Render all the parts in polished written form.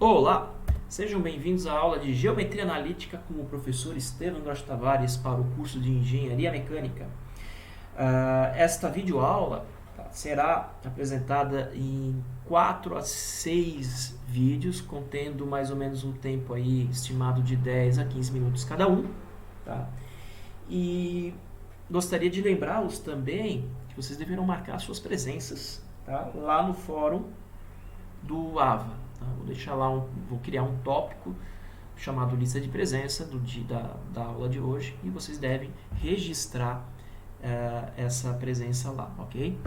Olá, sejam bem-vindos à aula de Geometria Analítica com o professor Estevam Grosch Tavares para o curso de Engenharia Mecânica. Esta videoaula será apresentada em 4 a 6 vídeos, contendo mais ou menos um tempo aí estimado de 10 a 15 minutos cada um. Tá? E gostaria de lembrá-los também que vocês deverão marcar suas presenças, tá? Lá no fórum do AVA. Vou deixar lá, vou criar um tópico chamado lista de presença da aula de hoje e vocês devem registrar essa presença lá, ok?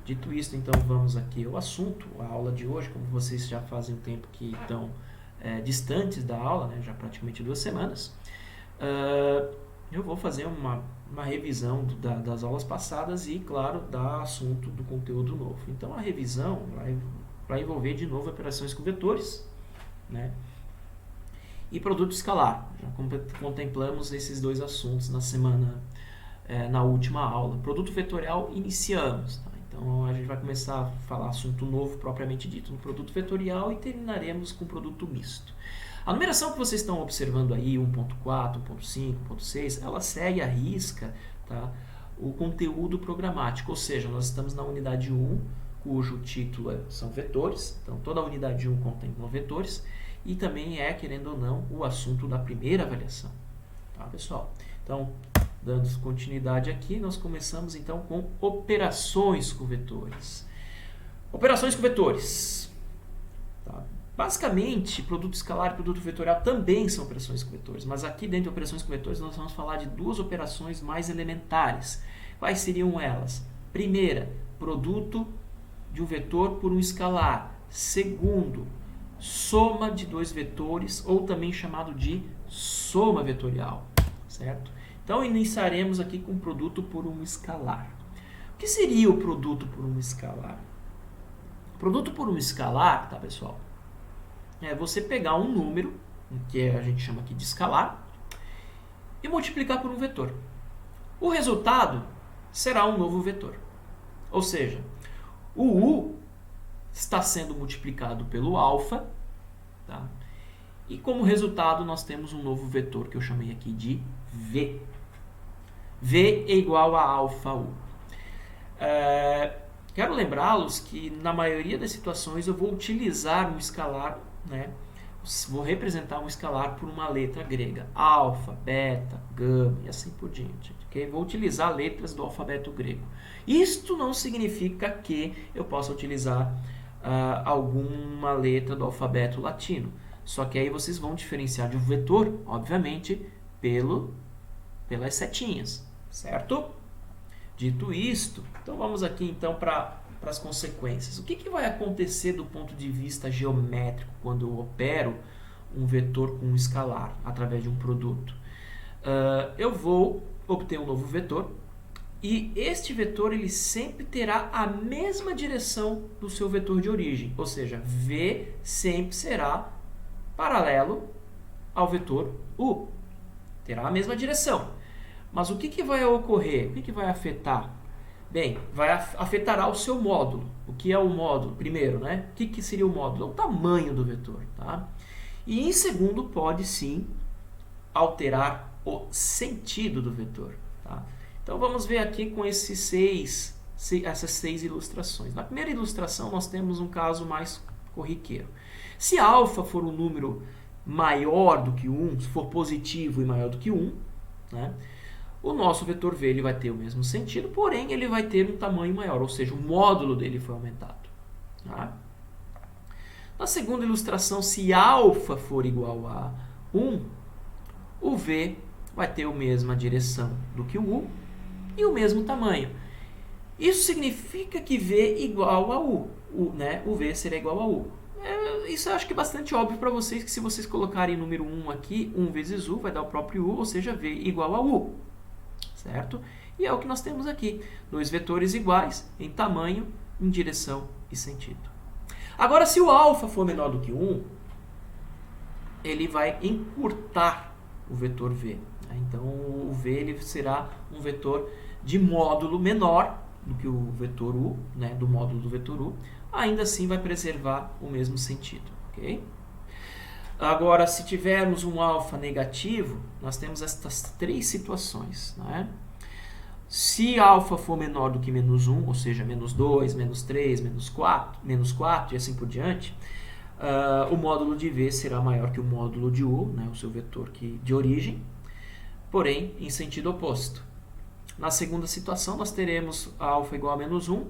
Dito isso, então vamos aqui ao assunto, a aula de hoje, como vocês já fazem um tempo que estão distantes da aula, né, já praticamente 2 semanas, eu vou fazer uma revisão das aulas passadas e, claro, dar assunto do conteúdo novo. Então a revisão vai envolver de novo operações com vetores, né? E produto escalar. Já contemplamos esses 2 assuntos na última aula. Produto vetorial iniciamos, tá? Então a gente vai começar a falar assunto novo propriamente dito no produto vetorial e terminaremos com produto misto. A numeração que vocês estão observando aí, 1.4, 1.5, 1.6, ela segue à risca, tá, o conteúdo programático, ou seja, nós estamos na unidade 1, cujo título são vetores, então toda a unidade 1 contempla vetores, e também querendo ou não, o assunto da primeira avaliação. Tá, pessoal? Então, dando continuidade aqui, nós começamos então com operações com vetores. Operações com vetores. Tá? Basicamente, produto escalar e produto vetorial também são operações com vetores, mas aqui dentro de operações com vetores nós vamos falar de 2 operações mais elementares. Quais seriam elas? Primeira, produto de um vetor por um escalar. Segundo, soma de 2 vetores, ou também chamado de soma vetorial, certo? Então, iniciaremos aqui com produto por um escalar. O que seria o produto por um escalar? Produto por um escalar, tá, pessoal? É você pegar um número, que a gente chama aqui de escalar, e multiplicar por um vetor. O resultado será um novo vetor. Ou seja, o U está sendo multiplicado pelo alfa, tá? E como resultado nós temos um novo vetor que eu chamei aqui de V. V é igual a alfa U. Quero lembrá-los que na maioria das situações eu vou utilizar um escalar, né? Vou representar um escalar por uma letra grega. Alfa, beta, gama e assim por diante. Okay? Vou utilizar letras do alfabeto grego. Isto não significa que eu possa utilizar alguma letra do alfabeto latino. Só que aí vocês vão diferenciar de um vetor, obviamente, pelas setinhas. Certo? Dito isto, então vamos aqui então para as consequências. O que vai acontecer do ponto de vista geométrico quando eu opero um vetor com um escalar através de um produto? Eu vou obter um novo vetor e este vetor ele sempre terá a mesma direção do seu vetor de origem, ou seja, V sempre será paralelo ao vetor U. Terá a mesma direção. Mas o que vai ocorrer? O que vai afetar? Bem, afetará o seu módulo. O que é o módulo? Primeiro, né? O que seria o módulo? É o tamanho do vetor. Tá? E em segundo, pode sim alterar o sentido do vetor. Tá? Então vamos ver aqui com essas 6 ilustrações. Na primeira ilustração nós temos um caso mais corriqueiro. Se alfa for um número maior do que 1, se for positivo e maior do que 1, né? O nosso vetor V ele vai ter o mesmo sentido, porém ele vai ter um tamanho maior, ou seja, o módulo dele foi aumentado. Tá? Na segunda ilustração, se alfa for igual a 1, o V vai ter a mesma direção do que o U e o mesmo tamanho. Isso significa que V é igual a U, né? O V será igual a U. Isso eu acho que é bastante óbvio para vocês, que se vocês colocarem o número 1 aqui, 1 vezes U vai dar o próprio U, ou seja, V igual a U. Certo? E é o que nós temos aqui. 2 vetores iguais em tamanho, em direção e sentido. Agora, se o alfa for menor do que 1, ele vai encurtar o vetor V. Então, o V ele será um vetor de módulo menor do que o vetor U, né, do módulo do vetor U. Ainda assim, vai preservar o mesmo sentido. Okay? Agora, se tivermos um alfa negativo, nós temos estas três situações, né? Se alfa for menor do que menos 1, ou seja, menos 2, menos 3, menos 4 e assim por diante, o módulo de V será maior que o módulo de U, né, o seu vetor de origem, porém em sentido oposto. Na segunda situação, nós teremos alfa igual a menos 1,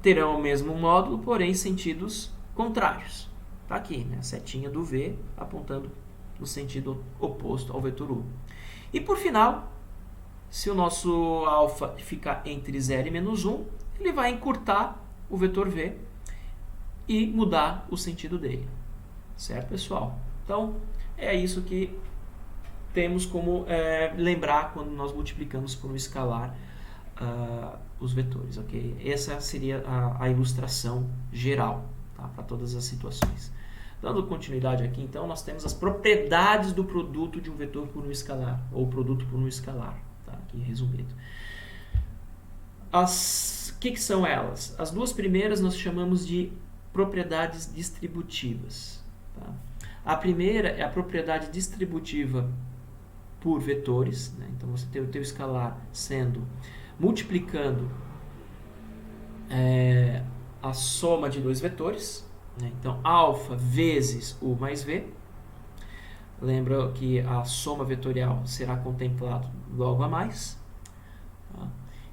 terão o mesmo módulo, porém em sentidos contrários. Está aqui, né, a setinha do V apontando no sentido oposto ao vetor U. E por final, se o nosso alfa ficar entre 0 e menos 1, ele vai encurtar o vetor V e mudar o sentido dele. Certo, pessoal? Então, é isso que temos como lembrar quando nós multiplicamos por um escalar os vetores, ok? Essa seria a ilustração geral, tá? Para todas as situações. Dando continuidade aqui, então, nós temos as propriedades do produto de um vetor por um escalar, ou produto por um escalar, tá? Aqui resumido. O que são elas? As duas primeiras nós chamamos de propriedades distributivas. Tá? A primeira é a propriedade distributiva por vetores, né? Então você tem o teu escalar multiplicando a soma de dois vetores, né? Então alfa vezes U mais V. Lembra que a soma vetorial será contemplado logo a mais. Tá?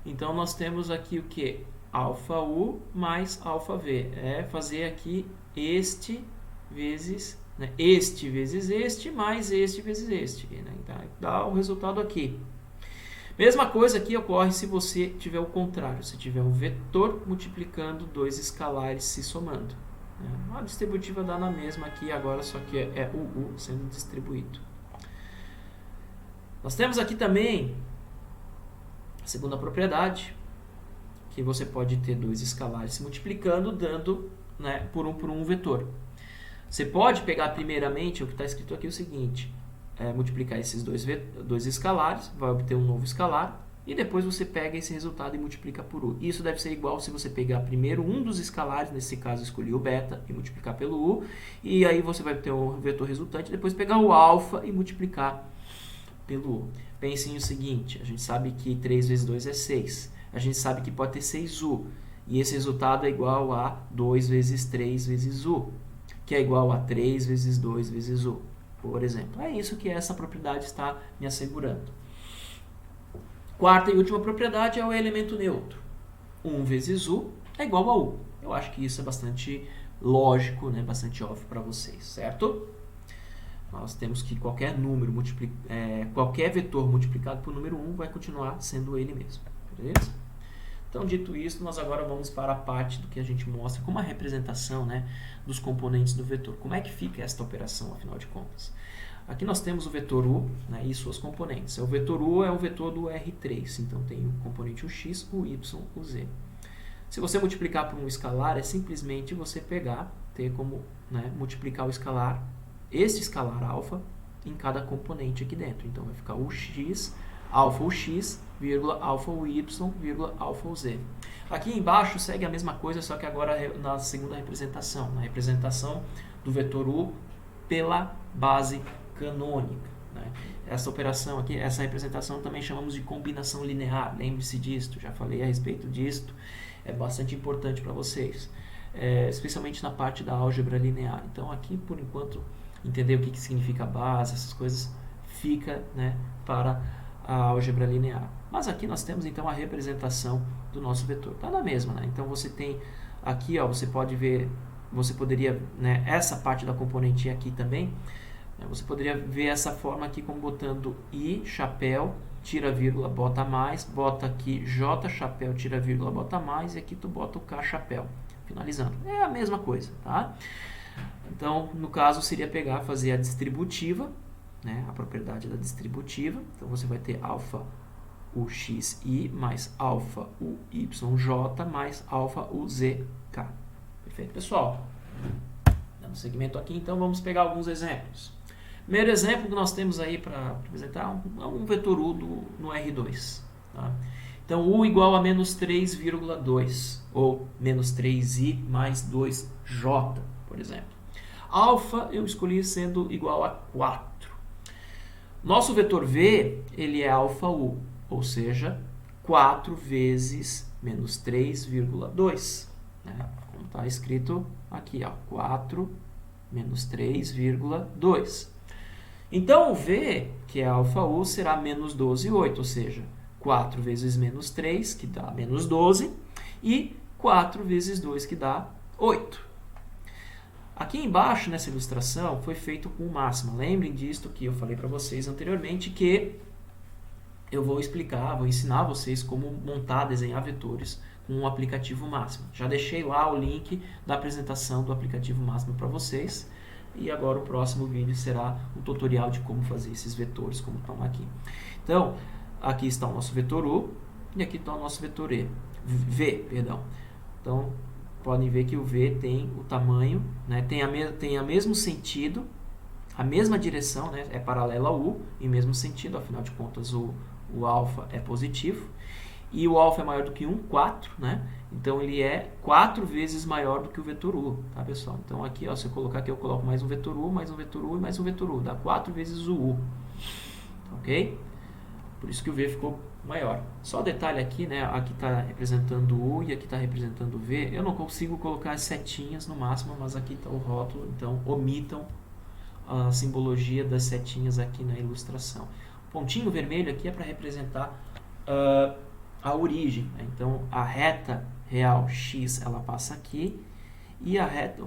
Então nós temos aqui o que? Alfa U mais alfa V. É fazer aqui este vezes este mais este vezes este. Né? Então, dá o resultado aqui. Mesma coisa aqui ocorre se você tiver o contrário. Se tiver um vetor multiplicando dois escalares se somando. Né? A distributiva dá na mesma aqui agora, só que é o U sendo distribuído. Nós temos aqui também a segunda propriedade, que você pode ter dois escalares se multiplicando, dando, né, por um vetor. Você pode pegar primeiramente, o que está escrito aqui é o seguinte, multiplicar esses dois escalares, vai obter um novo escalar, e depois você pega esse resultado e multiplica por U. Isso deve ser igual se você pegar primeiro um dos escalares, nesse caso escolhi o beta, e multiplicar pelo U, e aí você vai ter o vetor resultante, depois pegar o alfa e multiplicar pelo U. Pensem o seguinte, a gente sabe que 3 vezes 2 é 6. A gente sabe que pode ter 6U. E esse resultado é igual a 2 vezes 3 vezes U, que é igual a 3 vezes 2 vezes U, por exemplo. É isso que essa propriedade está me assegurando. Quarta e última propriedade é o elemento neutro. 1 vezes U é igual a U. Eu acho que isso é bastante lógico, né? Bastante óbvio para vocês, certo? Nós temos que qualquer número, qualquer vetor multiplicado por número 1 vai continuar sendo ele mesmo. Beleza? Então, dito isso, nós agora vamos para a parte do que a gente mostra como a representação, né, dos componentes do vetor. Como é que fica esta operação, afinal de contas? Aqui nós temos o vetor U, né, e suas componentes. O vetor U é o vetor do R3, então tem o componente UX, o Y, o Z. Se você multiplicar por um escalar, é simplesmente você ter como, né, multiplicar o escalar, este escalar alfa, em cada componente aqui dentro. Então vai ficar UX, alfa UX, vírgula, alfa UY, vírgula, alfa UZ. Aqui embaixo segue a mesma coisa, só que agora na segunda representação, na representação do vetor U pela base canônica. Né? Essa operação aqui, essa representação também chamamos de combinação linear. Lembre-se disto, já falei a respeito disto, é bastante importante para vocês, especialmente na parte da álgebra linear. Então aqui, por enquanto, entender o que significa base, essas coisas, fica, né, para a álgebra linear. Mas aqui nós temos então a representação do nosso vetor. Está na mesma, né? Então você tem aqui, ó, você pode ver, você poderia, né, essa parte da componente aqui também, né, você poderia ver essa forma aqui como botando I, chapéu, tira vírgula, bota mais, bota aqui J, chapéu, tira vírgula, bota mais, e aqui tu bota o K, chapéu. Finalizando. É a mesma coisa, tá? Então, no caso, seria fazer a distributiva, né, a propriedade da distributiva. Então você vai ter alfa UXI mais alfa UYJ mais alfa UZK. Perfeito, pessoal? Dando seguimento aqui, então vamos pegar alguns exemplos. Primeiro exemplo que nós temos aí para apresentar um vetor U no R2. Tá? Então U igual a menos 3,2 ou menos 3I mais 2J, por exemplo. Alfa eu escolhi sendo igual a 4. Nosso vetor V, ele é alfa U, ou seja, 4 vezes menos 3,2. Né? Como está escrito aqui, ó, 4 menos 3,2. Então, o V, que é alfa U, será menos 12,8, ou seja, 4 vezes menos 3, que dá menos 12, e 4 vezes 2, que dá 8. Aqui embaixo, nessa ilustração, foi feito com máxima. Lembrem disto que eu falei para vocês anteriormente, que eu vou explicar, vou ensinar vocês como montar, desenhar vetores com o aplicativo máxima. Já deixei lá o link da apresentação do aplicativo máxima para vocês. E agora o próximo vídeo será um tutorial de como fazer esses vetores, como estão aqui. Então, aqui está o nosso vetor U e aqui está o nosso vetor V, perdão. Então, podem ver que o V tem o tamanho, né, tem o mesmo sentido, a mesma direção, né, é paralela ao U, em mesmo sentido, afinal de contas o alfa é positivo. E o alfa é maior do que 1, 4, né? Então ele é 4 vezes maior do que o vetor U, tá, pessoal? Então aqui, ó, se eu colocar aqui, eu coloco mais um vetor U, mais um vetor U e mais um vetor U. Dá 4 vezes o U, ok? Por isso que o V ficou maior. Só detalhe aqui, né? Aqui está representando o U e aqui está representando o V. Eu não consigo colocar as setinhas no máximo, mas aqui está o rótulo, então omitam a simbologia das setinhas aqui na ilustração. O pontinho vermelho aqui é para representar a origem, né? Então a reta real x ela passa aqui e a reta,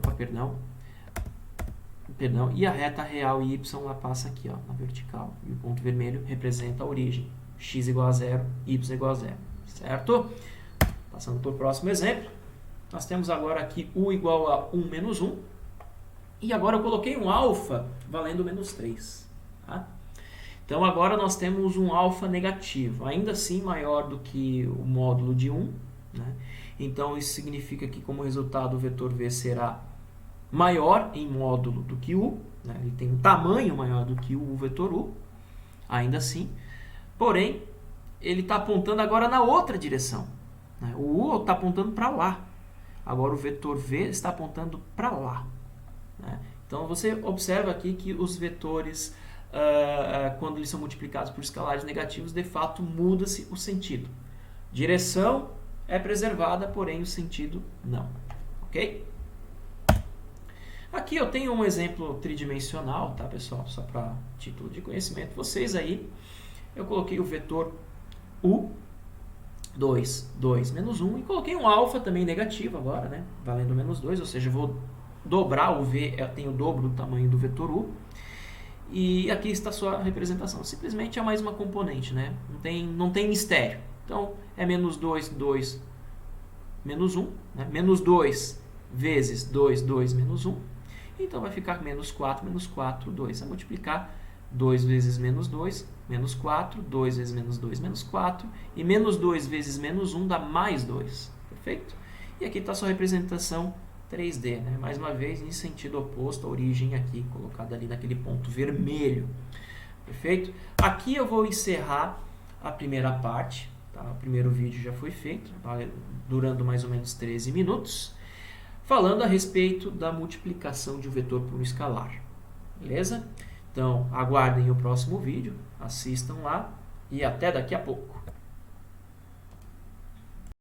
e a reta real y ela passa aqui, ó, na vertical. E o ponto vermelho representa a origem, x igual a 0, y igual a 0, certo? Passando para o próximo exemplo, nós temos agora aqui u igual a 1 menos 1 e agora eu coloquei um alfa valendo menos 3, tá? Então, agora nós temos um alfa negativo, ainda assim maior do que o módulo de 1. Né? Então, isso significa que, como resultado, o vetor V será maior em módulo do que U. Né? Ele tem um tamanho maior do que o vetor U, ainda assim. Porém, ele está apontando agora na outra direção. Né? O U está apontando para lá. Agora, o vetor V está apontando para lá. Né? Então, você observa aqui que os vetores... quando eles são multiplicados por escalares negativos, de fato muda-se o sentido. Direção é preservada, porém o sentido não. Ok? Aqui eu tenho um exemplo tridimensional, tá, pessoal? Só para título de conhecimento. Vocês aí, eu coloquei o vetor U, 2, 2, menos 1, e coloquei um alfa também negativo agora, né? Valendo menos 2, ou seja, eu vou dobrar o V, eu tenho o dobro do tamanho do vetor U. E aqui está a sua representação. Simplesmente é mais uma componente, né? Não tem mistério. Então, é menos 2, 2, menos 1. Né? Menos 2 vezes 2, 2, menos 1. Então, vai ficar menos 4, 2. Vai multiplicar 2 vezes menos 2, menos 4. 2 vezes menos 2, menos 4. E menos 2 vezes menos 1 dá mais 2. Perfeito? E aqui está a sua representação 3D, né? Mais uma vez em sentido oposto, a origem aqui colocada ali naquele ponto vermelho. Perfeito? Aqui eu vou encerrar a primeira parte, tá? O primeiro vídeo já foi feito, durando mais ou menos 13 minutos, falando a respeito da multiplicação de um vetor por um escalar. Beleza? Então, aguardem o próximo vídeo, assistam lá e até daqui a pouco.